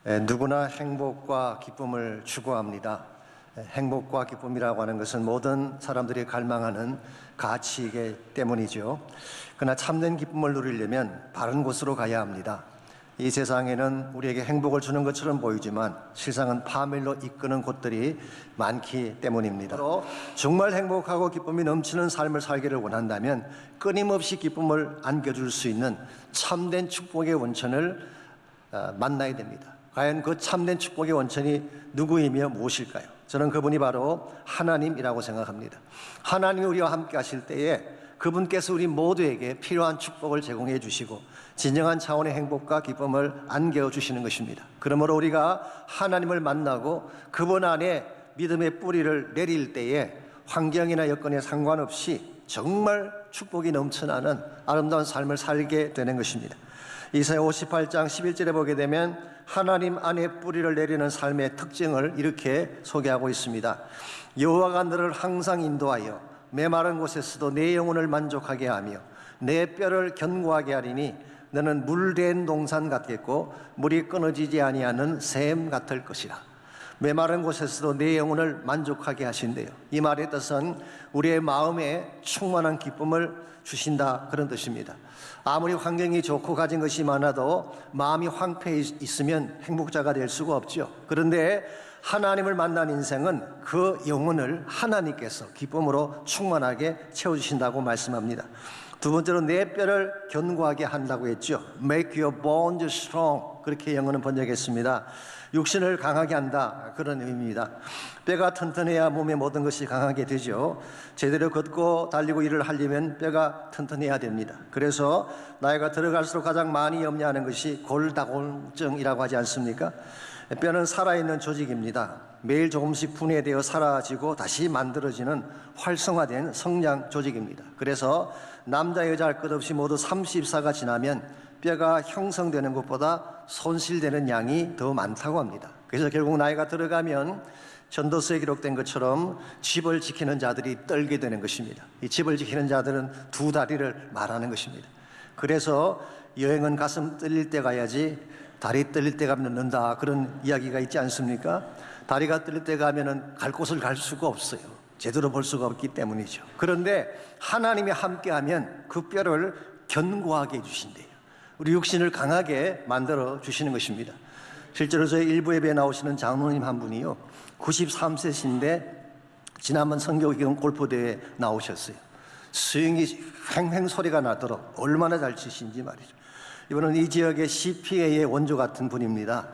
누구나 행복과 기쁨을 추구합니다. 행복과 기쁨이라고 하는 것은 모든 사람들이 갈망하는 가치이기 때문이죠. 그러나 참된 기쁨을 누리려면 바른 곳으로 가야 합니다. 이 세상에는 우리에게 행복을 주는 것처럼 보이지만 실상은 파멸로 이끄는 곳들이 많기 때문입니다. 정말 행복하고 기쁨이 넘치는 삶을 살기를 원한다면 끊임없이 기쁨을 안겨줄 수 있는 참된 축복의 원천을 만나야 됩니다. 과연 그 참된 축복의 원천이 누구이며 무엇일까요? 저는 그분이 바로 하나님이라고 생각합니다. 하나님이 우리와 함께 하실 때에 그분께서 우리 모두에게 필요한 축복을 제공해 주시고 진정한 차원의 행복과 기쁨을 안겨 주시는 것입니다. 그러므로 우리가 하나님을 만나고 그분 안에 믿음의 뿌리를 내릴 때에 환경이나 여건에 상관없이 정말 축복이 넘쳐나는 아름다운 삶을 살게 되는 것입니다. 이사야 58장 11절에 보게 되면 하나님 안에 뿌리를 내리는 삶의 특징을 이렇게 소개하고 있습니다. 여호와가 너를 항상 인도하여 메마른 곳에서도 내 영혼을 만족하게 하며 내 뼈를 견고하게 하리니 너는 물된 동산 같겠고 물이 끊어지지 아니하는 샘 같을 것이라. 메마른 곳에서도 내 영혼을 만족하게 하신대요. 이 말의 뜻은 우리의 마음에 충만한 기쁨을 주신다, 그런 뜻입니다. 아무리 환경이 좋고 가진 것이 많아도 마음이 황폐해 있으면 행복자가 될 수가 없죠. 그런데 하나님을 만난 인생은 그 영혼을 하나님께서 기쁨으로 충만하게 채워주신다고 말씀합니다. 두 번째로 내 뼈를 견고하게 한다고 했죠. Make your bones strong, 그렇게 영어는 번역했습니다. 육신을 강하게 한다, 그런 의미입니다. 뼈가 튼튼해야 몸의 모든 것이 강하게 되죠. 제대로 걷고 달리고 일을 하려면 뼈가 튼튼해야 됩니다. 그래서 나이가 들어갈수록 가장 많이 염려하는 것이 골다공증이라고 하지 않습니까? 뼈는 살아있는 조직입니다. 매일 조금씩 분해되어 사라지고 다시 만들어지는 활성화된 성장 조직입니다. 그래서 남자 여자 할 것 없이 모두 30사가 지나면 뼈가 형성되는 것보다 손실되는 양이 더 많다고 합니다. 그래서 결국 나이가 들어가면 전도서에 기록된 것처럼 집을 지키는 자들이 떨게 되는 것입니다. 이 집을 지키는 자들은 두 다리를 말하는 것입니다. 그래서 여행은 가슴 떨릴 때 가야지 다리 떨릴 때 가면 늦는다, 그런 이야기가 있지 않습니까? 다리가 떨릴 때 가면은 갈 곳을 갈 수가 없어요. 제대로 볼 수가 없기 때문이죠. 그런데 하나님이 함께하면 그 뼈를 견고하게 해주신대요. 우리 육신을 강하게 만들어 주시는 것입니다. 실제로 저희 일부 예배에 나오시는 장로님 한 분이요, 93세신데 지난번 성교기금 골프대회에 나오셨어요. 스윙이 횡횡 소리가 나도록 얼마나 잘 치신지 말이죠. 이분은 이 지역의 CPA의 원조 같은 분입니다.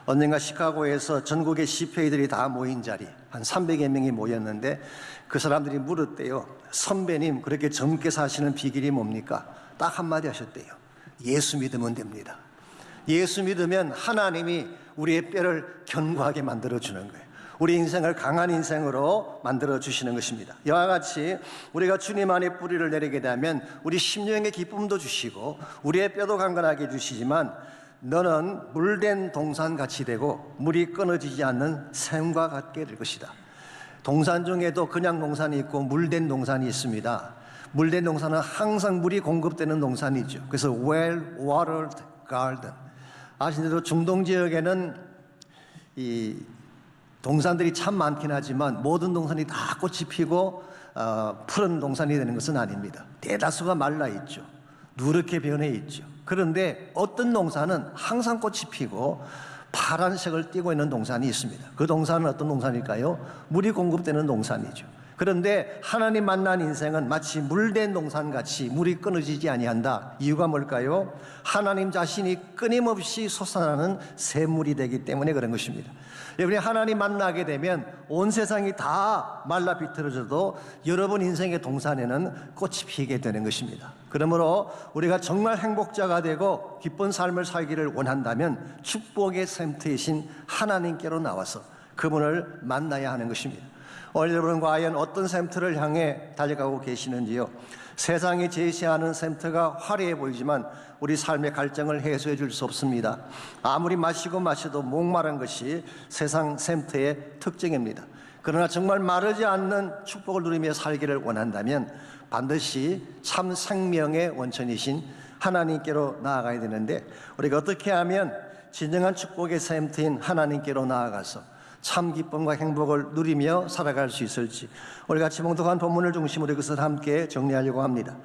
언젠가 시카고에서 전국의 CPA들이 다 모인 자리, 한 300여 명이 모였는데 그 사람들이 물었대요. 선배님, 그렇게 젊게 사시는 비결이 뭡니까? 딱 한마디 하셨대요. 예수 믿으면 됩니다. 예수 믿으면 하나님이 우리의 뼈를 견고하게 만들어주는 거예요. 우리 인생을 강한 인생으로 만들어주시는 것입니다. 이와 같이 우리가 주님 안에 뿌리를 내리게 되면 우리 심령의 기쁨도 주시고 우리의 뼈도 강건하게 해주시지만 너는 물된 동산같이 되고 물이 끊어지지 않는 샘과 같게 될 것이다. 동산 중에도 그냥 동산이 있고 물된 동산이 있습니다. 물된 동산은 항상 물이 공급되는 동산이죠. 그래서 well-watered garden. 아시는 중동 지역에는 이 동산들이 참 많긴 하지만 모든 동산이 다 꽃이 피고 푸른 동산이 되는 것은 아닙니다. 대다수가 말라 있죠. 누렇게 변해 있죠. 그런데 어떤 동산은 항상 꽃이 피고 파란색을 띠고 있는 동산이 있습니다. 그 동산은 어떤 동산일까요? 물이 공급되는 동산이죠. 그런데 하나님 만난 인생은 마치 물된 동산같이 물이 끊어지지 아니한다. 이유가 뭘까요? 하나님 자신이 끊임없이 솟아나는 샘물이 되기 때문에 그런 것입니다. 여러분이 하나님 만나게 되면 온 세상이 다 말라 비틀어져도 여러분 인생의 동산에는 꽃이 피게 되는 것입니다. 그러므로 우리가 정말 행복자가 되고 기쁜 삶을 살기를 원한다면 축복의 샘터이신 하나님께로 나와서 그분을 만나야 하는 것입니다. 오늘 여러분은 과연 어떤 샘터를 향해 달려가고 계시는지요? 세상이 제시하는 샘터가 화려해 보이지만 우리 삶의 갈증을 해소해 줄 수 없습니다. 아무리 마시고 마셔도 목마른 것이 세상 샘터의 특징입니다. 그러나 정말 마르지 않는 축복을 누리며 살기를 원한다면 반드시 참 생명의 원천이신 하나님께로 나아가야 되는데 우리가 어떻게 하면 진정한 축복의 센터인 하나님께로 나아가서 참 기쁨과 행복을 누리며 살아갈 수 있을지 우리 같이 봉독한 본문을 중심으로 그것을 함께 정리하려고 합니다.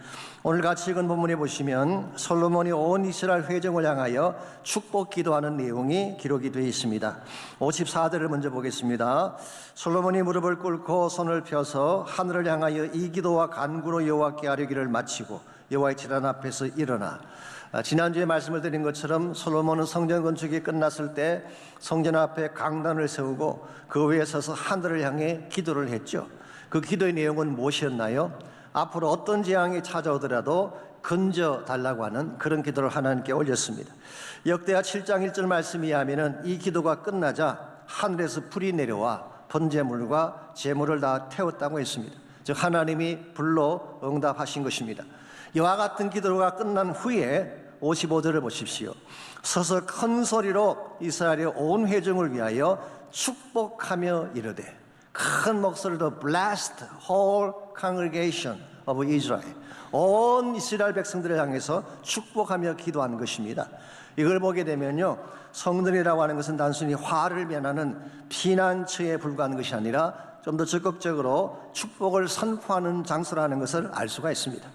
오늘 같이 읽은 본문에 보시면 솔로몬이 온 이스라엘 회중을 향하여 축복 기도하는 내용이 기록이 되어 있습니다. 54절을 먼저 보겠습니다. 솔로몬이 무릎을 꿇고 손을 펴서 하늘을 향하여 이 기도와 간구로 여호와께 아뢰기를 마치고 여호와의 제단 앞에서 일어나. 지난주에 말씀을 드린 것처럼 솔로몬은 성전 건축이 끝났을 때 성전 앞에 강단을 세우고 그 위에 서서 하늘을 향해 기도를 했죠. 그 기도의 내용은 무엇이었나요? 앞으로 어떤 재앙이 찾아오더라도 건져달라고 하는 그런 기도를 하나님께 올렸습니다. 역대하 7장 1절 말씀에 의하면 이 기도가 끝나자 하늘에서 불이 내려와 번제물과 제물을 다 태웠다고 했습니다. 즉 하나님이 불로 응답하신 것입니다. 이와 같은 기도가 끝난 후에 55절을 보십시오. 서서 큰 소리로 이스라엘의 온 회중을 위하여 축복하며 이르되 큰 목소리로 bless the whole congregation of Israel, 온 이스라엘 백성들을 향해서 축복하며 기도하는 것입니다. 이걸 보게 되면요, 성전이라고 하는 것은 단순히 화를 면하는 피난처에 불과한 것이 아니라 좀 더 적극적으로 축복을 선포하는 장소라는 것을 알 수가 있습니다.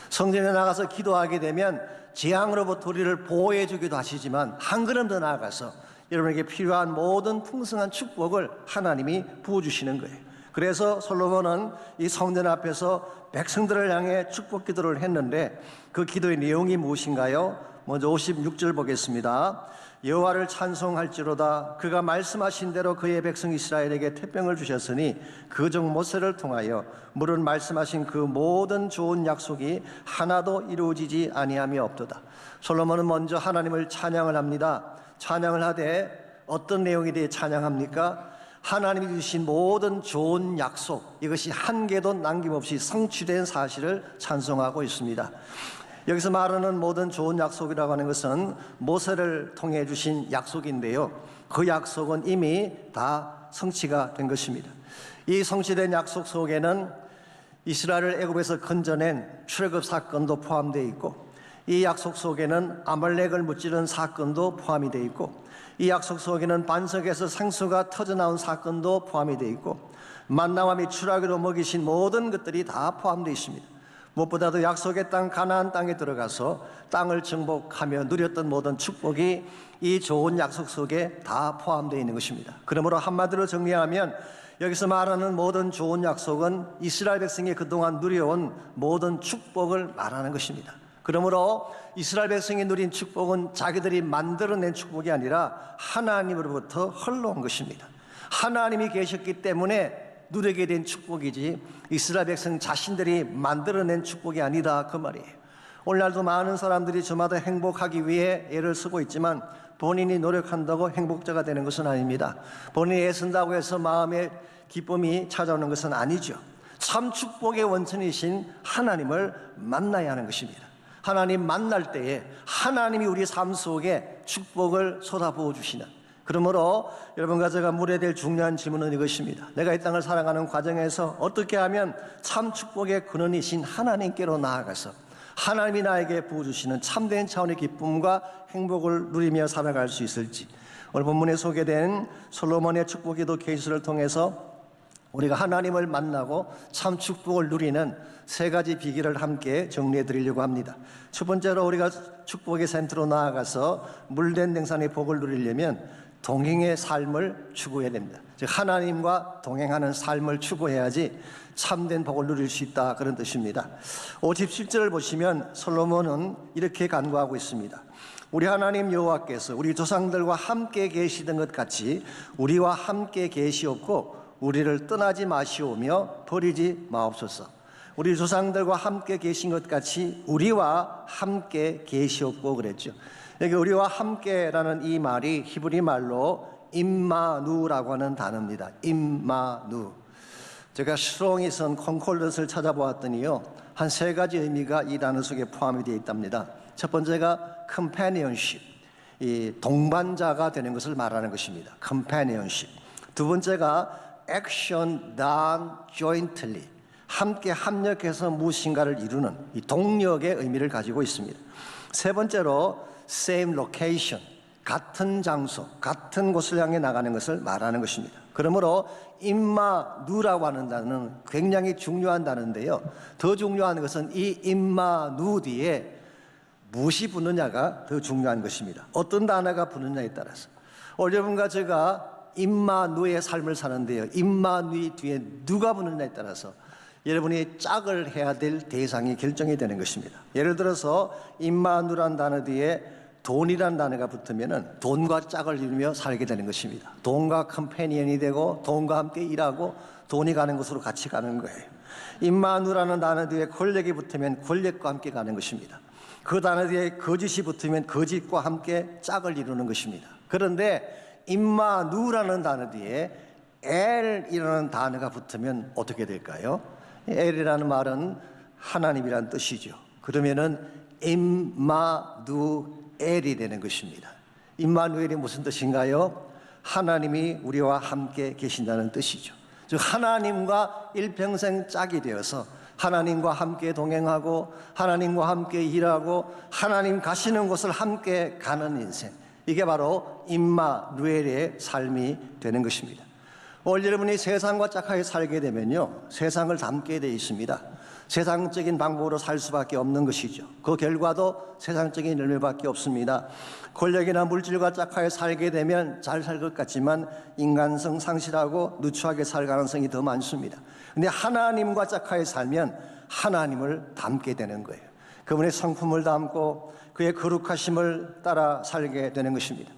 성전에 나가서 기도하게 되면 재앙으로부터 우리를 보호해 주기도 하시지만 한 걸음 더 나아가서 여러분에게 필요한 모든 풍성한 축복을 하나님이 부어주시는 거예요. 그래서 솔로몬은 이 성전 앞에서 백성들을 향해 축복 기도를 했는데 그 기도의 내용이 무엇인가요? 먼저 56절 보겠습니다. 여호와를 찬송할지로다. 그가 말씀하신 대로 그의 백성 이스라엘에게 태평을 주셨으니 그 종 모세를 통하여 물은 말씀하신 그 모든 좋은 약속이 하나도 이루어지지 아니함이 없도다. 솔로몬은 먼저 하나님을 찬양을 합니다. 찬양을 하되 어떤 내용에 대해 찬양합니까? 하나님이 주신 모든 좋은 약속, 이것이 한 개도 남김없이 성취된 사실을 찬송하고 있습니다. 여기서 말하는 모든 좋은 약속이라고 하는 것은 모세를 통해 주신 약속인데요, 그 약속은 이미 다 성취가 된 것입니다. 이 성취된 약속 속에는 이스라엘을 애굽에서 건져낸 출애굽 사건도 포함되어 있고, 이 약속 속에는 아말렉을 무찌른 사건도 포함이 되어 있고, 이 약속 속에는 반석에서 생수가 터져나온 사건도 포함이 되어 있고, 만나와 및 추라기로 먹이신 모든 것들이 다 포함되어 있습니다. 무엇보다도 약속의 땅 가나안 땅에 들어가서 땅을 정복하며 누렸던 모든 축복이 이 좋은 약속 속에 다 포함되어 있는 것입니다. 그러므로 한마디로 정리하면 여기서 말하는 모든 좋은 약속은 이스라엘 백성이 그동안 누려온 모든 축복을 말하는 것입니다. 그러므로 이스라엘 백성이 누린 축복은 자기들이 만들어낸 축복이 아니라 하나님으로부터 흘러온 것입니다. 하나님이 계셨기 때문에 누리게 된 축복이지 이스라엘 백성 자신들이 만들어낸 축복이 아니다, 그 말이에요. 오늘날도 많은 사람들이 저마다 행복하기 위해 애를 쓰고 있지만 본인이 노력한다고 행복자가 되는 것은 아닙니다. 본인이 애쓴다고 해서 마음의 기쁨이 찾아오는 것은 아니죠. 참 축복의 원천이신 하나님을 만나야 하는 것입니다. 하나님 만날 때에 하나님이 우리 삶 속에 축복을 쏟아부어 주시는, 그러므로 여러분과 제가 물어야 될 중요한 질문은 이것입니다. 내가 이 땅을 살아가는 과정에서 어떻게 하면 참 축복의 근원이신 하나님께로 나아가서 하나님이 나에게 부어주시는 참된 차원의 기쁨과 행복을 누리며 살아갈 수 있을지, 오늘 본문에 소개된 솔로몬의 축복기도 케이스를 통해서 우리가 하나님을 만나고 참 축복을 누리는 세 가지 비결을 함께 정리해 드리려고 합니다. 첫 번째로 우리가 축복의 센터로 나아가서 물된 냉산의 복을 누리려면 동행의 삶을 추구해야 됩니다. 즉 하나님과 동행하는 삶을 추구해야지 참된 복을 누릴 수 있다, 그런 뜻입니다. 57절을 보시면 솔로몬은 이렇게 간구하고 있습니다. 우리 하나님 여호와께서 우리 조상들과 함께 계시던 것 같이 우리와 함께 계시옵고 우리를 떠나지 마시오며 버리지 마옵소서. 우리 조상들과 함께 계신 것 같이 우리와 함께 계시옵고 그랬죠. 여기 우리와 함께라는 이 말이 히브리 말로 임마누라고 하는 단어입니다. 임마누. 제가 스트롱이선 콘콜던스를 찾아보았더니요, 한 세 가지 의미가 이 단어 속에 포함이 되어 있답니다. 첫 번째가 companionship, 이 동반자가 되는 것을 말하는 것입니다. companionship. 두 번째가 action done jointly, 함께 합력해서 무엇인가를 이루는 이 동력의 의미를 가지고 있습니다. 세 번째로 same location, 같은 장소, 같은 곳을 향해 나가는 것을 말하는 것입니다. 그러므로 임마누라고 하는 단어는 굉장히 중요한 단어인데요. 더 중요한 것은 이 임마누 뒤에 무엇이 붙느냐가 더 중요한 것입니다. 어떤 단어가 붙느냐에 따라서. 오늘 여러분과 제가 임마누의 삶을 사는데요, 임마누 뒤에 누가 붙느냐에 따라서 여러분이 짝을 해야 될 대상이 결정이 되는 것입니다. 예를 들어서 임마누란 단어 뒤에 돈이란 단어가 붙으면 돈과 짝을 이루며 살게 되는 것입니다. 돈과 컴패니언이 되고 돈과 함께 일하고 돈이 가는 곳으로 같이 가는 거예요. 임마누라는 단어 뒤에 권력이 붙으면 권력과 함께 가는 것입니다. 그 단어 뒤에 거짓이 붙으면 거짓과 함께 짝을 이루는 것입니다. 그런데 임마누라는 단어 뒤에 엘이라는 단어가 붙으면 어떻게 될까요? 엘이라는 말은 하나님이란 뜻이죠. 그러면은 임마누엘이 되는 것입니다. 임마누엘이 무슨 뜻인가요? 하나님이 우리와 함께 계신다는 뜻이죠. 즉 하나님과 일평생 짝이 되어서 하나님과 함께 동행하고 하나님과 함께 일하고 하나님 가시는 곳을 함께 가는 인생, 이게 바로 임마누엘의 삶이 되는 것입니다. 오늘 여러분이 세상과 짝하게 살게 되면요, 세상을 닮게 되어 있습니다. 세상적인 방법으로 살 수밖에 없는 것이죠. 그 결과도 세상적인 열매밖에 없습니다. 권력이나 물질과 짝하게 살게 되면 잘 살 것 같지만 인간성 상실하고 누추하게 살 가능성이 더 많습니다. 그런데 하나님과 짝하게 살면 하나님을 닮게 되는 거예요. 그분의 성품을 닮고 그의 거룩하심을 따라 살게 되는 것입니다.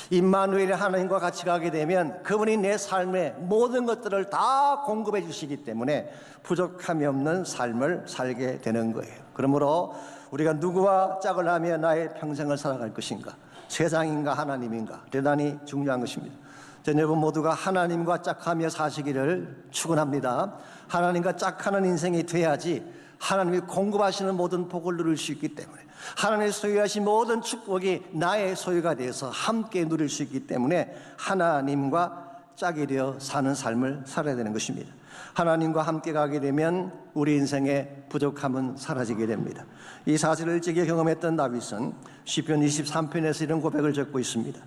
임마누엘의 하나님과 같이 가게 되면 그분이 내 삶의 모든 것들을 다 공급해 주시기 때문에 부족함이 없는 삶을 살게 되는 거예요. 그러므로 우리가 누구와 짝을 하며 나의 평생을 살아갈 것인가, 세상인가 하나님인가, 대단히 중요한 것입니다. 전 여러분 모두가 하나님과 짝하며 사시기를 축원합니다. 하나님과 짝하는 인생이 돼야지 하나님이 공급하시는 모든 복을 누릴 수 있기 때문에, 하나님의 소유하신 모든 축복이 나의 소유가 되어서 함께 누릴 수 있기 때문에 하나님과 짝이 되어 사는 삶을 살아야 되는 것입니다. 하나님과 함께 가게 되면 우리 인생의 부족함은 사라지게 됩니다. 이 사실을 일찍이 경험했던 다윗은 시편 23편에서 이런 고백을 적고 있습니다.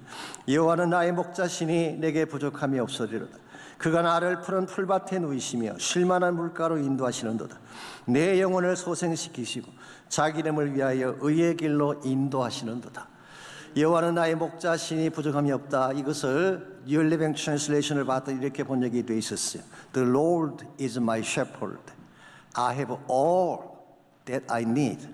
여호와는 나의 목자시니 내게 부족함이 없으리로다. 그가 나를 푸른 풀밭에 누이시며 쉴만한 물가로 인도하시는도다. 내 영혼을 소생시키시고 자기 이름을 위하여 의의 길로 인도하시는도다. 여호와는 나의 목자시니 부족함이 없다. 이것을 New Living Translation을 봤더니 이렇게 번역이 되어 있었어요. The Lord is my shepherd. I have all that I need.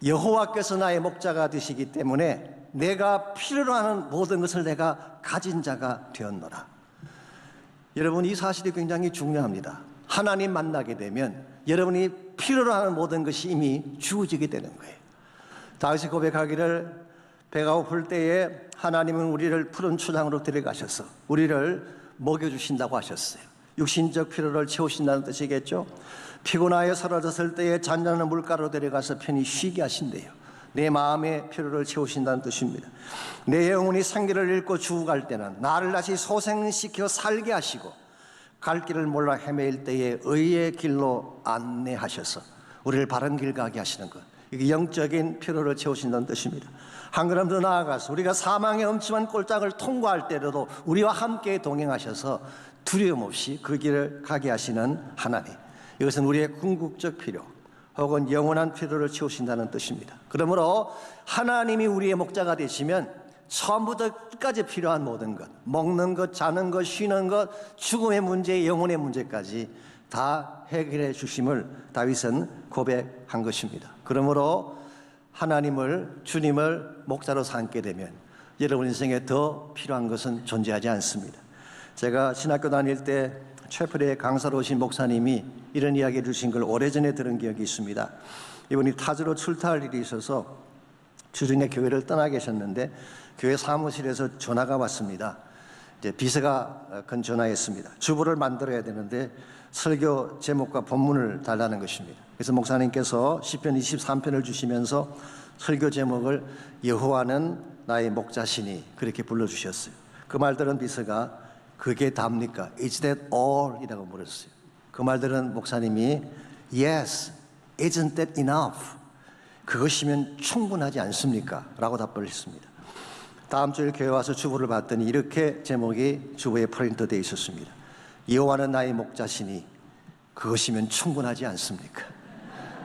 여호와께서 나의 목자가 되시기 때문에 내가 필요로 하는 모든 것을 내가 가진 자가 되었노라. 여러분, 이 사실이 굉장히 중요합니다. 하나님 만나게 되면 여러분이 필요로 하는 모든 것이 이미 주어지게 되는 거예요. 다윗이 고백하기를 배가 고플 때에 하나님은 우리를 푸른 초장으로 데려가셔서 우리를 먹여주신다고 하셨어요. 육신적 필요를 채우신다는 뜻이겠죠. 피곤하여 사라졌을 때에 잔잔한 물가로 데려가서 편히 쉬게 하신대요. 내 마음의 필요를 채우신다는 뜻입니다. 내 영혼이 생기를 잃고 죽어갈 때는 나를 다시 소생시켜 살게 하시고 갈 길을 몰라 헤매일 때에 의의 길로 안내하셔서 우리를 바른 길 가게 하시는 것, 이게 영적인 필요를 채우신다는 뜻입니다. 한 걸음 더 나아가서 우리가 사망의 엄침한 꼴짝을 통과할 때라도 우리와 함께 동행하셔서 두려움 없이 그 길을 가게 하시는 하나님, 이것은 우리의 궁극적 필요 혹은 영원한 필요를 채우신다는 뜻입니다. 그러므로 하나님이 우리의 목자가 되시면 처음부터 끝까지 필요한 모든 것, 먹는 것, 자는 것, 쉬는 것, 죽음의 문제, 영혼의 문제까지 다 해결해 주심을 다윗은 고백한 것입니다. 그러므로 하나님을, 주님을 목자로 삼게 되면 여러분 인생에 더 필요한 것은 존재하지 않습니다. 제가 신학교 다닐 때 최프레 강사로 오신 목사님이 이런 이야기를 주신 걸 오래전에 들은 기억이 있습니다. 이분이 타주로 출타할 일이 있어서 주중에 교회를 떠나 계셨는데 교회 사무실에서 전화가 왔습니다. 이제 비서가 건 전화했습니다. 주보를 만들어야 되는데 설교 제목과 본문을 달라는 것입니다. 그래서 목사님께서 시편 23편을 주시면서 설교 제목을 여호와는 나의 목자시니 그렇게 불러주셨어요. 그 말 들은 비서가 그게 답니까? Is that all? 이라고 물었어요. 그 말 들은 목사님이 Yes, isn't that enough? 그것이면 충분하지 않습니까? 라고 답을 했습니다. 다음 주일 교회 와서 주보를 봤더니 이렇게 제목이 주보에 프린트되어 있었습니다. 여호와는 나의 목자시니 그것이면 충분하지 않습니까?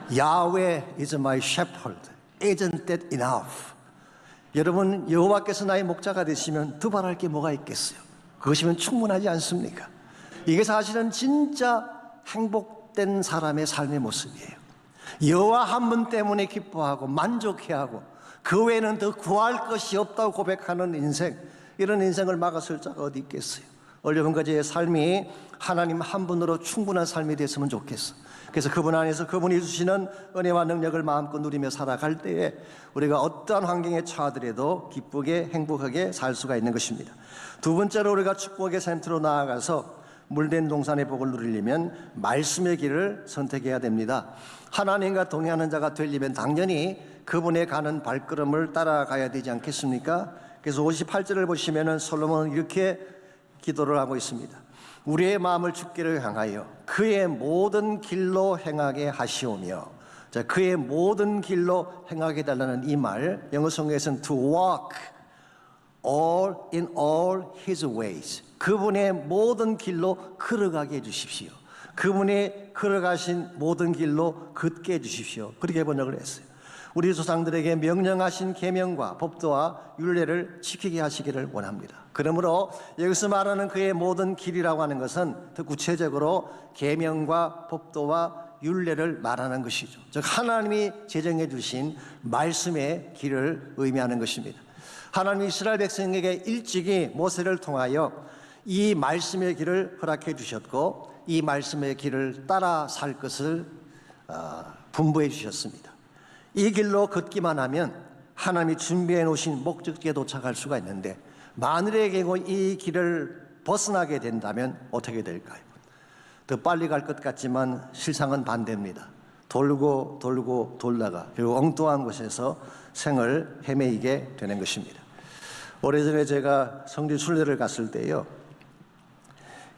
Yahweh is my shepherd. Isn't that enough? 여러분, 여호와께서 나의 목자가 되시면 더 바랄 게 뭐가 있겠어요? 그것이면 충분하지 않습니까? 이게 사실은 진짜 행복된 사람의 삶의 모습이에요. 여호와 한 분 때문에 기뻐하고 만족해하고 그 외에는 더 구할 것이 없다고 고백하는 인생, 이런 인생을 막았을 자가 어디 있겠어요? 여러분, 그제의 삶이 하나님 한 분으로 충분한 삶이 됐으면 좋겠어. 그래서 그분 안에서 그분이 주시는 은혜와 능력을 마음껏 누리며 살아갈 때에 우리가 어떠한 환경에 처하더라도 기쁘게 행복하게 살 수가 있는 것입니다. 두 번째로 우리가 축복의 센터로 나아가서 물된 동산의 복을 누리려면 말씀의 길을 선택해야 됩니다. 하나님과 동행하는 자가 되려면 당연히 그분의 가는 발걸음을 따라가야 되지 않겠습니까? 그래서 58절을 보시면은 솔로몬은 이렇게 기도를 하고 있습니다. 우리의 마음을 주께로 향하여 그의 모든 길로 행하게 하시오며, 자, 그의 모든 길로 행하게 해달라는 이 말, 영어 성경에서는 to walk all in all his ways, 그분의 모든 길로 걸어가게 해주십시오. 그분이 걸어가신 모든 길로 걷게 해주십시오. 그렇게 번역을 했어요. 우리 조상들에게 명령하신 계명과 법도와 율례를 지키게 하시기를 원합니다. 그러므로 여기서 말하는 그의 모든 길이라고 하는 것은 더 구체적으로 계명과 법도와 율례를 말하는 것이죠. 즉 하나님이 제정해 주신 말씀의 길을 의미하는 것입니다. 하나님이 이스라엘 백성에게 일찍이 모세를 통하여 이 말씀의 길을 허락해 주셨고 이 말씀의 길을 따라 살 것을 분부해 주셨습니다. 이 길로 걷기만 하면 하나님이 준비해 놓으신 목적지에 도착할 수가 있는데, 만일의 경우 이 길을 벗어나게 된다면 어떻게 될까요? 더 빨리 갈 것 같지만 실상은 반대입니다. 돌고 돌고 돌다가 결국 엉뚱한 곳에서 생을 헤매이게 되는 것입니다. 오래전에 제가 성지 순례를 갔을 때요,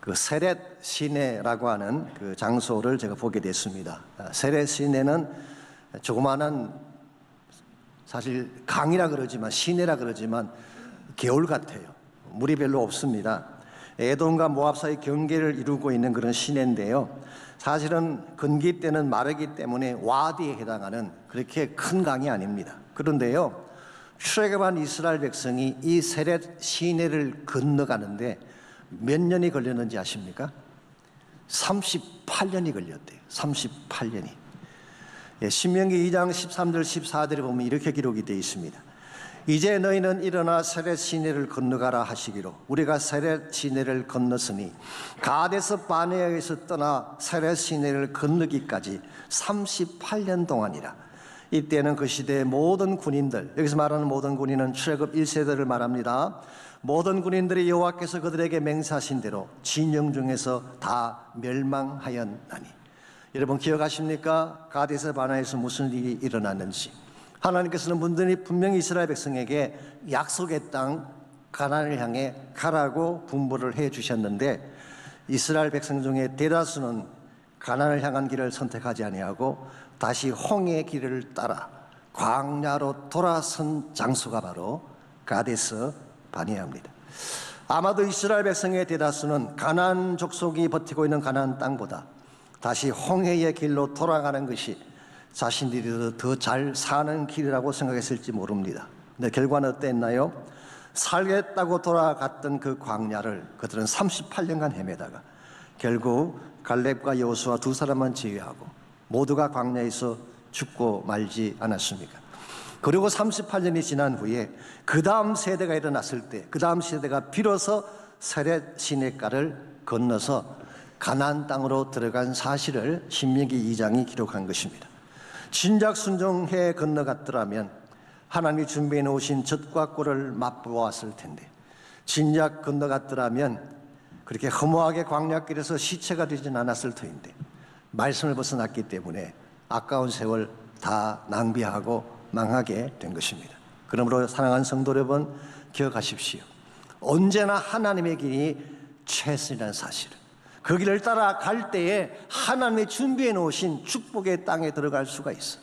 그 세렛 시내라고 하는 그 장소를 제가 보게 됐습니다. 세렛 시내는 조그마한, 사실 강이라 그러지만 시내라 그러지만 개울 같아요. 물이 별로 없습니다. 에돔과 모압 사이 경계를 이루고 있는 그런 시내인데요, 사실은 건기 때는 마르기 때문에 와디에 해당하는 그렇게 큰 강이 아닙니다. 그런데요, 출애굽한 이스라엘 백성이 이 세렛 시내를 건너가는데 몇 년이 걸렸는지 아십니까? 38년이 걸렸대요. 38년이. 신명기 2장 13절 14절에 보면 이렇게 기록이 되어 있습니다. 이제 너희는 일어나 세렛 시내를 건너가라 하시기로 우리가 세렛 시내를 건넜으니 가데스 바네아에서 떠나 세렛 시내를 건너기까지 38년 동안이라. 이때는 그 시대의 모든 군인들, 여기서 말하는 모든 군인은 출애굽 1세대를 말합니다. 모든 군인들이 여호와께서 그들에게 맹세하신 대로 진영 중에서 다 멸망하였나니. 여러분 기억하십니까? 가데스 바네아에서 무슨 일이 일어났는지. 하나님께서는 분명히 이스라엘 백성에게 약속의 땅 가나안을 향해 가라고 분부를 해 주셨는데, 이스라엘 백성 중에 대다수는 가나안을 향한 길을 선택하지 아니하고 다시 홍해의 길을 따라 광야로 돌아선 장소가 바로 가데스 바네아입니다. 아마도 이스라엘 백성의 대다수는 가나안 족속이 버티고 있는 가나안 땅보다 다시 홍해의 길로 돌아가는 것이 자신들이 더 잘 사는 길이라고 생각했을지 모릅니다. 근데 결과는 어땠나요? 살겠다고 돌아갔던 그 광야를 그들은 38년간 헤매다가 결국 갈렙과 여호수아 두 사람만 제외하고 모두가 광야에서 죽고 말지 않았습니까? 그리고 38년이 지난 후에 그 다음 세대가 일어났을 때 그 다음 세대가 비로소 세렛 시내가를 건너서 가나안 땅으로 들어간 사실을 신명기 2장이 기록한 것입니다. 진작 순종해 건너갔더라면 하나님이 준비해 놓으신 젖과 꿀을 맛보았을 텐데, 진작 건너갔더라면 그렇게 허무하게 광야길에서 시체가 되진 않았을 터인데 말씀을 벗어났기 때문에 아까운 세월 다 낭비하고 망하게 된 것입니다. 그러므로 사랑하는 성도 여러분, 기억하십시오. 언제나 하나님의 길이 최선이라는 사실을, 그 길을 따라갈 때에 하나님이 준비해 놓으신 축복의 땅에 들어갈 수가 있어.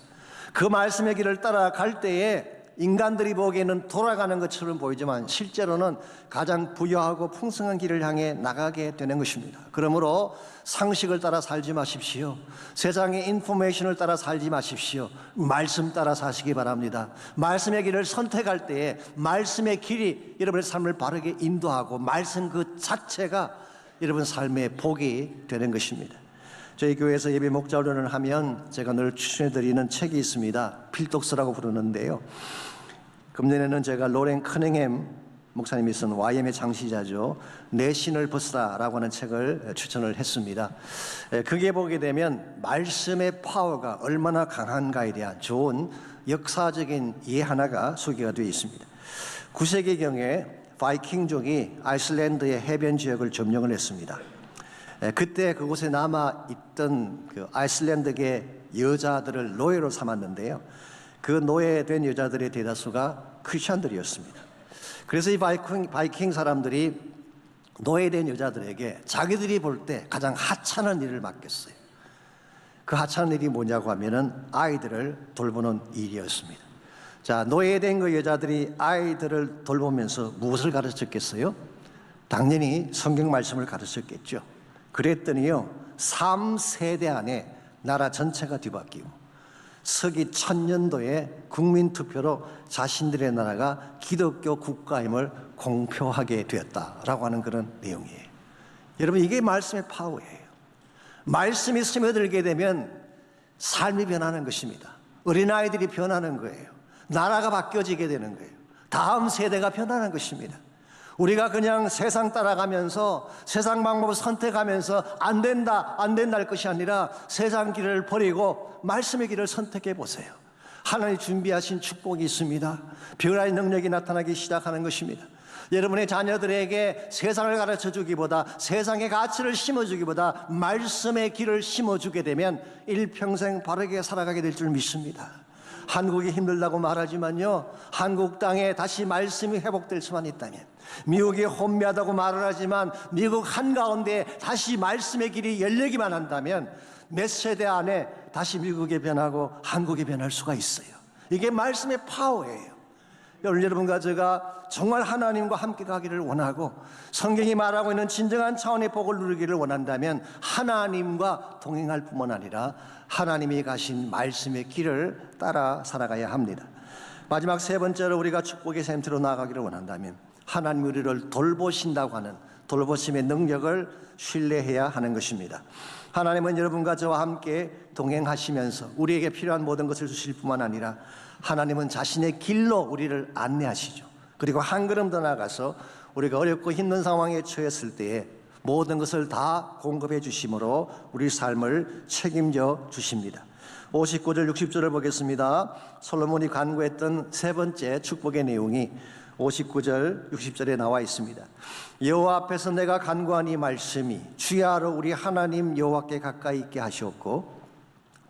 그 말씀의 길을 따라갈 때에 인간들이 보기에는 돌아가는 것처럼 보이지만 실제로는 가장 부유하고 풍성한 길을 향해 나가게 되는 것입니다. 그러므로 상식을 따라 살지 마십시오. 세상의 인포메이션을 따라 살지 마십시오. 말씀 따라 사시기 바랍니다. 말씀의 길을 선택할 때에 말씀의 길이 여러분의 삶을 바르게 인도하고 말씀 그 자체가 여러분 삶의 복이 되는 것입니다. 저희 교회에서 예배 목자훈련을 하면 제가 늘 추천해드리는 책이 있습니다. 필독스라고 부르는데요. 금년에는 제가 로렌 커닝햄 목사님이 쓴 YM의 장시자죠. 내 신을 벗으라라고 하는 책을 추천을 했습니다. 그게 보게 되면 말씀의 파워가 얼마나 강한가에 대한 좋은 역사적인 예 하나가 소개가 되어 있습니다. 9세기경에 바이킹족이 아이슬란드의 해변 지역을 점령을 했습니다. 그때 그곳에 남아있던 그 아이슬란드계 여자들을 노예로 삼았는데요. 그 노예된 여자들의 대다수가 크리스천들이었습니다. 그래서 이 바이킹 사람들이 노예된 여자들에게 자기들이 볼 때 가장 하찮은 일을 맡겼어요. 그 하찮은 일이 뭐냐고 하면은 아이들을 돌보는 일이었습니다. 자, 노예된 그 여자들이 아이들을 돌보면서 무엇을 가르쳤겠어요? 당연히 성경 말씀을 가르쳤겠죠. 그랬더니요, 3세대 안에 나라 전체가 뒤바뀌고 서기 1000년도에 국민투표로 자신들의 나라가 기독교 국가임을 공표하게 되었다라고 하는 그런 내용이에요. 여러분, 이게 말씀의 파워예요. 말씀이 스며들게 되면 삶이 변하는 것입니다. 어린아이들이 변하는 거예요. 나라가 바뀌어지게 되는 거예요. 다음 세대가 변하는 것입니다. 우리가 그냥 세상 따라가면서 세상 방법을 선택하면서 안 된다 할 것이 아니라 세상 길을 버리고 말씀의 길을 선택해 보세요. 하나님 준비하신 축복이 있습니다. 변화의 능력이 나타나기 시작하는 것입니다. 여러분의 자녀들에게 세상을 가르쳐주기보다 세상의 가치를 심어주기보다 말씀의 길을 심어주게 되면 일평생 바르게 살아가게 될 줄 믿습니다. 한국이 힘들다고 말하지만요, 한국 땅에 다시 말씀이 회복될 수만 있다면, 미국이 혼미하다고 말을 하지만 미국 한가운데 다시 말씀의 길이 열리기만 한다면 몇 세대 안에 다시 미국이 변하고 한국이 변할 수가 있어요. 이게 말씀의 파워예요. 여러분과 제가 정말 하나님과 함께 가기를 원하고 성경이 말하고 있는 진정한 차원의 복을 누리기를 원한다면 하나님과 동행할 뿐만 아니라 하나님이 가신 말씀의 길을 따라 살아가야 합니다. 마지막 세 번째로 우리가 축복의 샘트로 나아가기를 원한다면 하나님 우리를 돌보신다고 하는 돌보심의 능력을 신뢰해야 하는 것입니다. 하나님은 여러분과 저와 함께 동행하시면서 우리에게 필요한 모든 것을 주실 뿐만 아니라 하나님은 자신의 길로 우리를 안내하시죠. 그리고 한 걸음 더 나아가서 우리가 어렵고 힘든 상황에 처했을 때에 모든 것을 다 공급해 주심으로 우리 삶을 책임져 주십니다. 59절 60절을 보겠습니다. 솔로몬이 간구했던 세 번째 축복의 내용이 59절 60절에 나와 있습니다. 여호와 앞에서 내가 간구한 이 말씀이 주야로 우리 하나님 여호와께 가까이 있게 하시옵고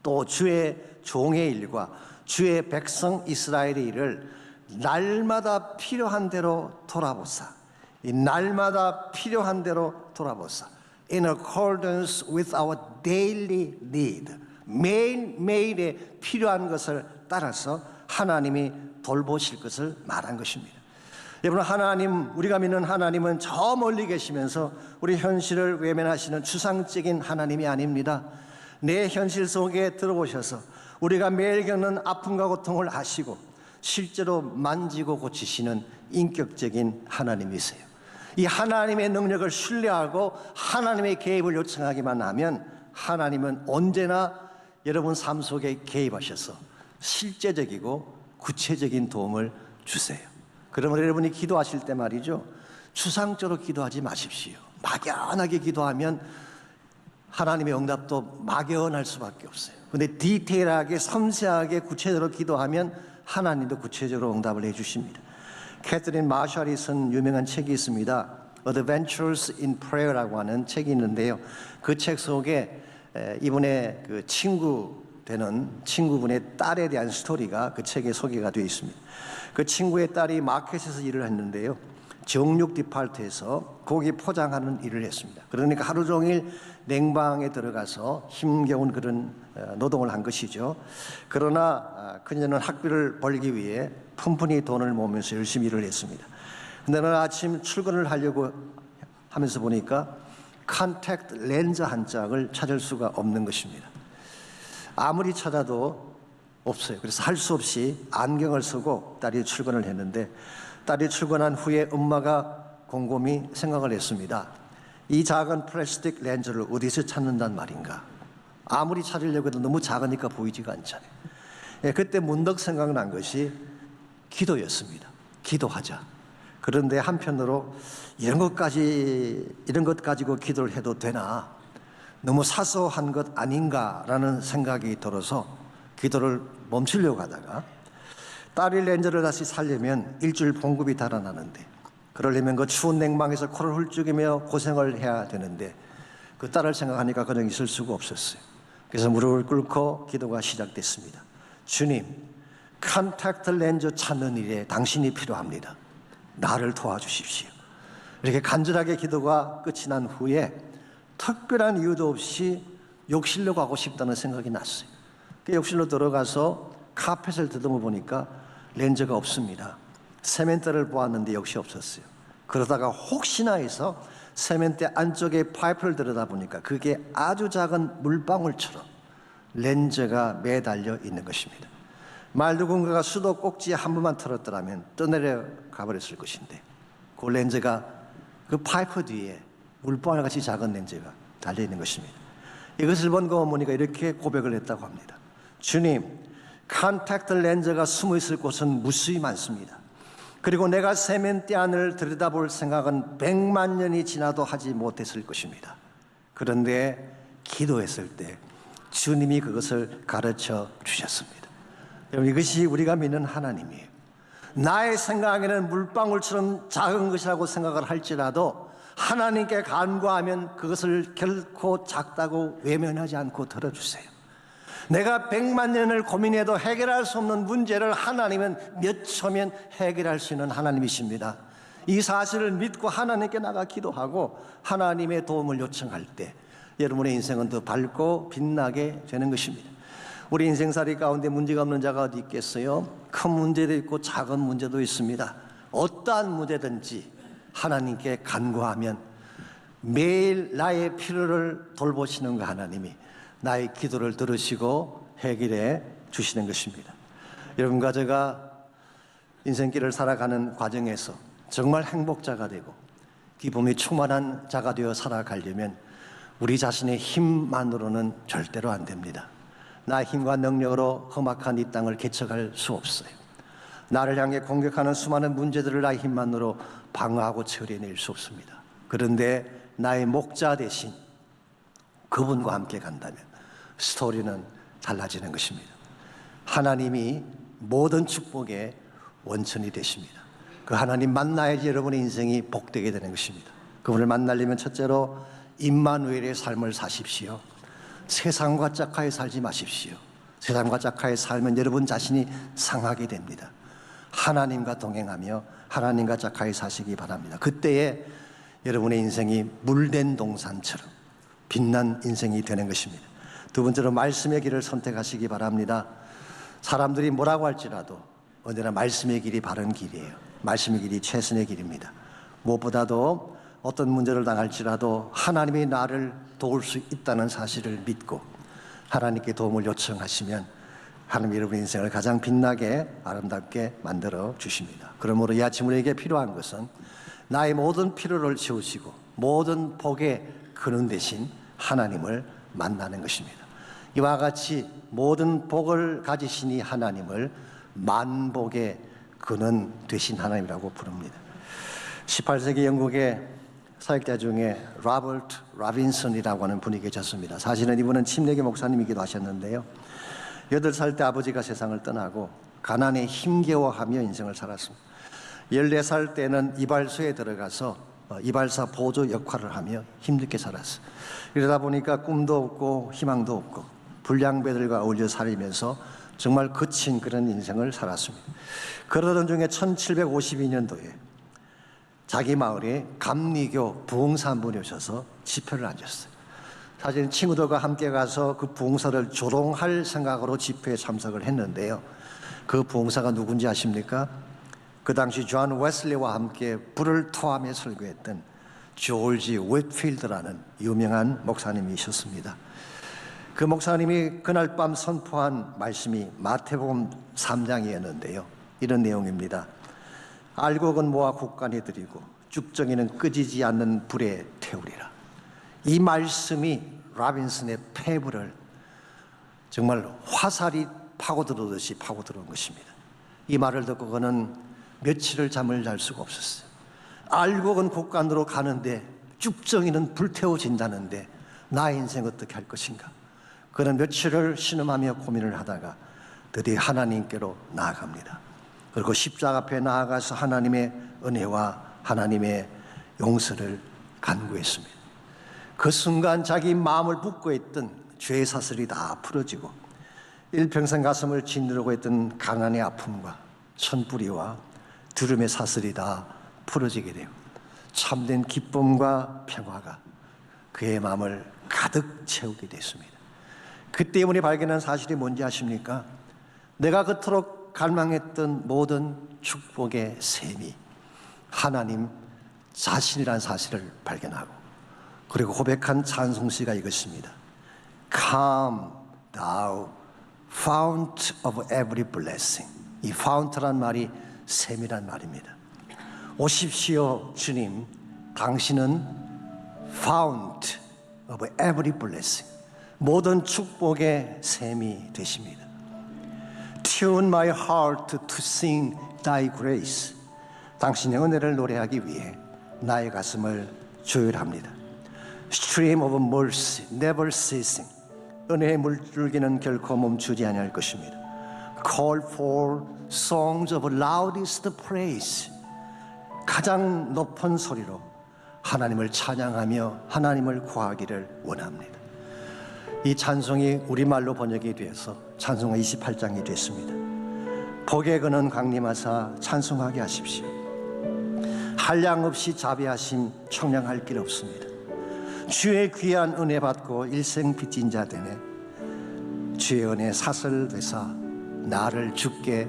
또 주의 종의 일과 주의 백성 이스라엘의 일을 날마다 필요한 대로 돌아보사. 이 날마다 필요한 대로 돌아보사. In accordance with our daily need. 매일매일의 필요한 것을 따라서 하나님이 돌보실 것을 말한 것입니다. 여러분, 하나님, 우리가 믿는 하나님은 저 멀리 계시면서 우리 현실을 외면하시는 추상적인 하나님이 아닙니다. 내 현실 속에 들어오셔서 우리가 매일 겪는 아픔과 고통을 아시고 실제로 만지고 고치시는 인격적인 하나님이세요. 이 하나님의 능력을 신뢰하고 하나님의 개입을 요청하기만 하면 하나님은 언제나 여러분 삶 속에 개입하셔서 실제적이고 구체적인 도움을 주세요. 그러면 여러분이 기도하실 때 말이죠, 추상적으로 기도하지 마십시오. 막연하게 기도하면 하나님의 응답도 막연할 수밖에 없어요. 근데 디테일하게 섬세하게 구체적으로 기도하면 하나님도 구체적으로 응답을 해주십니다. 캐서린 마샬이 쓴 유명한 책이 있습니다. Adventures in Prayer라고 하는 책이 있는데요. 그 책 속에 이분의 그 친구분의 딸에 대한 스토리가 그 책에 소개가 되어 있습니다. 그 친구의 딸이 마켓에서 일을 했는데요. 정육 디파트에서 고기 포장하는 일을 했습니다. 그러니까 하루 종일 냉방에 들어가서 힘겨운 그런 노동을 한 것이죠. 그러나 그녀는 학비를 벌기 위해 푼푼히 돈을 모으면서 열심히 일을 했습니다. 근데 어느 아침 출근을 하려고 하면서 보니까 컨택트 렌즈 한 짝을 찾을 수가 없는 것입니다. 아무리 찾아도 없어요. 그래서 할 수 없이 안경을 쓰고 딸이 출근을 했는데, 딸이 출근한 후에 엄마가 곰곰이 생각을 했습니다. 이 작은 플라스틱 렌즈를 어디서 찾는단 말인가? 아무리 찾으려고 해도 너무 작으니까 보이지가 않잖아요. 그때 문득 생각난 것이 기도였습니다. 기도하자. 그런데 한편으로 이런 것 가지고 기도를 해도 되나? 너무 사소한 것 아닌가라는 생각이 들어서 기도를 멈추려고 하다가, 딸이 렌즈를 다시 살려면 일주일 봉급이 달아나는데, 그러려면 그 추운 냉방에서 코를 훌쩍이며 고생을 해야 되는데, 그 딸을 생각하니까 그냥 있을 수가 없었어요. 그래서 무릎을 꿇고 기도가 시작됐습니다. 주님, 컨택트 렌즈 찾는 일에 당신이 필요합니다. 나를 도와주십시오. 이렇게 간절하게 기도가 끝이 난 후에 특별한 이유도 없이 욕실로 가고 싶다는 생각이 났어요. 그 욕실로 들어가서 카펫을 더듬어 보니까 렌즈가 없습니다. 세면대를 보았는데 역시 없었어요. 그러다가 혹시나 해서 세면대 안쪽에 파이프를 들여다보니까 그게 아주 작은 물방울처럼 렌즈가 매달려 있는 것입니다. 말누군가가 수도 꼭지에 한 번만 털었더라면 떠내려 가버렸을 것인데, 그 렌즈가 그 파이프 뒤에 물방울같이 작은 렌즈가 달려있는 것입니다. 이것을 본 그 어머니가 이렇게 고백을 했다고 합니다. 주님, 컨택트 렌즈가 숨어있을 곳은 무수히 많습니다. 그리고 내가 세면대 안을 들여다볼 생각은 100만 년이 지나도 하지 못했을 것입니다. 그런데 기도했을 때 주님이 그것을 가르쳐 주셨습니다. 여러분, 이것이 우리가 믿는 하나님이에요. 나의 생각에는 물방울처럼 작은 것이라고 생각을 할지라도 하나님께 간구하면 그것을 결코 작다고 외면하지 않고 들어주세요. 내가 100만 년을 고민해도 해결할 수 없는 문제를 하나님은 몇 초면 해결할 수 있는 하나님이십니다. 이 사실을 믿고 하나님께 나가 기도하고 하나님의 도움을 요청할 때 여러분의 인생은 더 밝고 빛나게 되는 것입니다. 우리 인생살이 가운데 문제가 없는 자가 어디 있겠어요? 큰 문제도 있고 작은 문제도 있습니다. 어떠한 문제든지 하나님께 간구하면 매일 나의 필요를 돌보시는 그 하나님이 나의 기도를 들으시고 해결해 주시는 것입니다. 여러분과 제가 인생길을 살아가는 과정에서 정말 행복자가 되고 기쁨이 충만한 자가 되어 살아가려면 우리 자신의 힘만으로는 절대로 안 됩니다. 나의 힘과 능력으로 험악한 이 땅을 개척할 수 없어요. 나를 향해 공격하는 수많은 문제들을 나의 힘만으로 방어하고 처리해낼 수 없습니다. 그런데 나의 목자 대신 그분과 함께 간다면 스토리는 달라지는 것입니다. 하나님이 모든 축복의 원천이 되십니다. 그 하나님 만나야지 여러분의 인생이 복되게 되는 것입니다. 그분을 만나려면 첫째로 임마누엘의 삶을 사십시오. 세상과 짝하에 살지 마십시오. 세상과 짝하에 살면 여러분 자신이 상하게 됩니다. 하나님과 동행하며 하나님과 짝하에 사시기 바랍니다. 그때에 여러분의 인생이 물된 동산처럼 빛난 인생이 되는 것입니다. 두 번째로 말씀의 길을 선택하시기 바랍니다. 사람들이 뭐라고 할지라도 언제나 말씀의 길이 바른 길이에요. 말씀의 길이 최선의 길입니다. 무엇보다도 어떤 문제를 당할지라도 하나님이 나를 도울 수 있다는 사실을 믿고 하나님께 도움을 요청하시면 하나님이 여러분의 인생을 가장 빛나게 아름답게 만들어 주십니다. 그러므로 이 아침 우리에게 필요한 것은 나의 모든 필요를 채우시고 모든 복의 근원 되신 하나님을 만나는 것입니다. 이와 같이 모든 복을 가지시니 하나님을 만복의 근원 되신 하나님이라고 부릅니다. 18세기 영국의 사역자 중에 로버트 라빈슨이라고 하는 분이 계셨습니다. 사실은 이분은 침례교 목사님이기도 하셨는데요. 8살 때 아버지가 세상을 떠나고 가난에 힘겨워하며 인생을 살았습니다. 14살 때는 이발소에 들어가서 이발사 보조 역할을 하며 힘들게 살았어요. 이러다 보니까 꿈도 없고 희망도 없고 불량배들과 어울려 살면서 정말 거친 그런 인생을 살았습니다. 그러던 중에 1752년도에 자기 마을에 감리교 부흥사 한 분이 오셔서 집회를 앉았어요. 사실 친구들과 함께 가서 그 부흥사를 조롱할 생각으로 집회에 참석을 했는데요. 그 부흥사가 누군지 아십니까? 그 당시 존 웨슬리와 함께 불을 토하며 설교했던 조지 웻필드라는 유명한 목사님이셨습니다. 그 목사님이 그날 밤 선포한 말씀이 마태복음 3장이었는데요. 이런 내용입니다. 알곡은 모아 곡간에 들이고 쭉정이는 끄지지 않는 불에 태우리라. 이 말씀이 라빈슨의 폐부를 정말 화살이 파고들듯이 파고들어온 것입니다. 이 말을 듣고 그는 며칠을 잠을 잘 수가 없었어요. 알곡은 곡간으로 가는데 쭉정이는 불태워진다는데 나의 인생 어떻게 할 것인가. 그는 며칠을 신음하며 고민을 하다가 드디어 하나님께로 나아갑니다. 그리고 십자가 앞에 나아가서 하나님의 은혜와 하나님의 용서를 간구했습니다. 그 순간 자기 마음을 붓고 있던 죄의 사슬이 다 풀어지고 일평생 가슴을 짓누르고 있던 가난의 아픔과 천뿌리와 두려움의 사슬이 다 풀어지게 되고 참된 기쁨과 평화가 그의 마음을 가득 채우게 됐습니다. 그때 우리 발견한 사실이 뭔지 아십니까? 내가 그토록 갈망했던 모든 축복의 셈이 하나님 자신이라는 사실을 발견하고 그리고 고백한 찬송시가 이것입니다. Come thou fount of every blessing. 이 fount란 말이 샘이란 말입니다. 오십시오 주님, 당신은 fount of every blessing. 모든 축복의 샘이 되십니다. Tune my heart to sing thy grace. 당신의 은혜를 노래하기 위해 나의 가슴을 조율합니다. Stream of mercy, never ceasing. 은혜의 물줄기는 결코 멈추지 아니할 것입니다. Call for songs of loudest praise. 가장 높은 소리로 하나님을 찬양하며 하나님을 구하기를 원합니다. 이 찬송이 우리말로 번역이 되어서 찬송가 28장이 됐습니다. 복에 거는 강림하사 찬송하게 하십시오. 한량 없이 자비하심 청량할 길 없습니다. 주의 귀한 은혜 받고 일생 빚진 자 되네. 주의 은혜 사슬 되사 나를 주께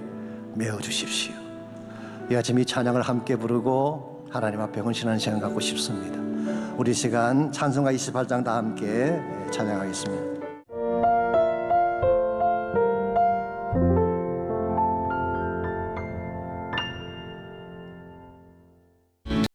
메어 주십시오. 이 아침 이 찬양을 함께 부르고 하나님 앞에 헌신하는 시간 갖고 싶습니다. 우리 시간 찬송가 28장 다 함께 찬양하겠습니다.